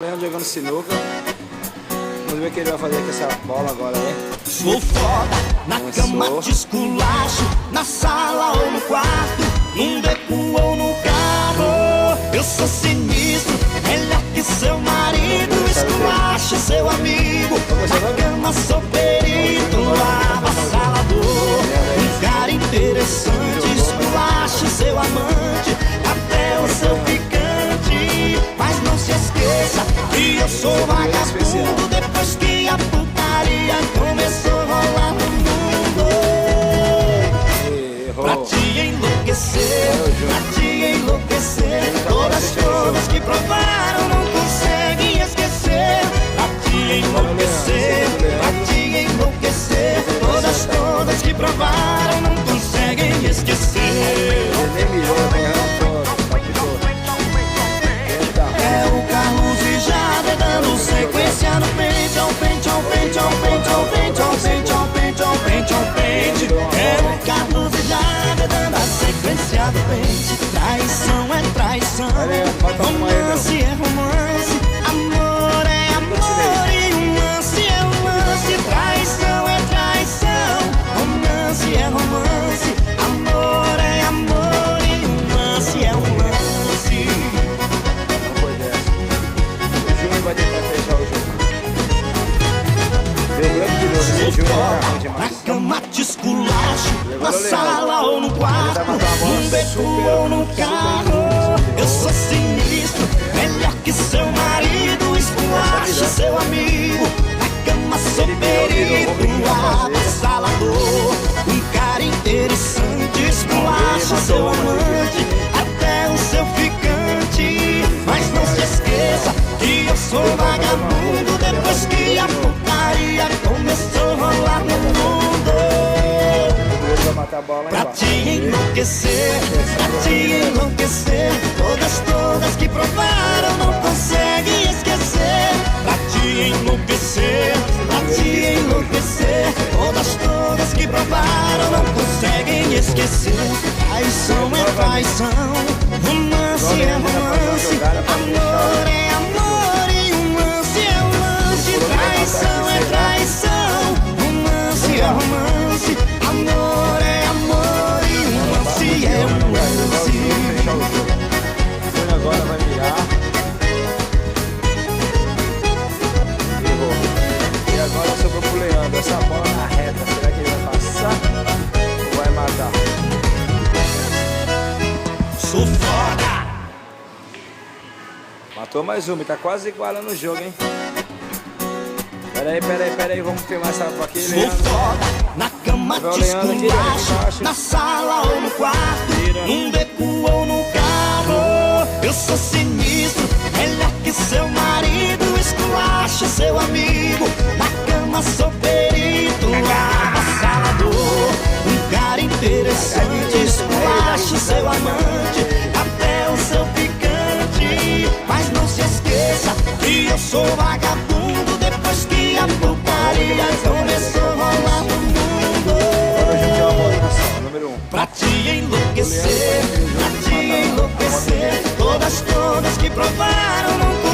Leandro jogando sinuca. Vamos ver o que ele vai fazer com essa bola agora, hein? Sou foda, na cama te esculacho, na sala ou no quarto, num beco ou no carro. Eu sou sinistro, melhor que seu marido. Esculacho seu amigo, na cama sou perito, avassalador. Um cara interessante, esculacho seu amante, até o seu picante. Mas não se esqueça que eu sou vagabundo depois que a putaria começou a rolar no mundo. Pra te enlouquecer, todas que provaram não conseguem esquecer. Pra te enlouquecer, todas que provaram não conseguem esquecer. É o Carlos e Jade dando sequência no pente, ao pente, ao pente, ao pente, ao pente, ao pente, ao pente, ao pente, ao pente. É o Carlos e Jade dando a sequência do pente. Traição é traição, romance é romance, amor é amor e um lance é um lance. Traição é traição, romance é romance, amor é amor e um lance é um lance. Vai tentar fechar o jogo. Deu branco de novo, né? Júnior na cama te esculacho, na sala ou no quarto, num beco ou no carro. Eu sou sinistro, melhor que seu marido. Esculacho seu amigo, na cama sou perito, avassalador. Um cara interessante, esculacho seu amante, até o seu ficante. Mas não se esqueça que eu sou vagabundo depois que a putaria começou a rolar no mundo. Pra te enlouquecer, todas que provaram não conseguem esquecer. Pra te enlouquecer, todas que provaram não conseguem esquecer. Traição é traição, romance é romance, amor é amor e um lance é um lance. Traição é traição, romance é romance, amor é amor e um lance é um lance. O Júnior agora vai virar. Errou. E agora sobrou pro Leandro. Essa bola na reta, será que ele vai passar ou vai matar? Sou foda. Matou mais uma, tá quase igualando o jogo, hein? Pera aí, vamos filmar essa bola aqui, Sou Leandro. foda, na cama te esculacho, na sala ou no quarto, num beco ou no carro. Eu sou sinistro, melhor que seu marido. Esculacho seu amigo, na cama sou perito, avassalador. Um cara interessante, esculacho seu amante, até o seu picante. Mas não se esqueça que eu sou vagabundo depois que a putaria começou a rolar no mundo. Número 1. Pra te enlouquecer, todas que provaram não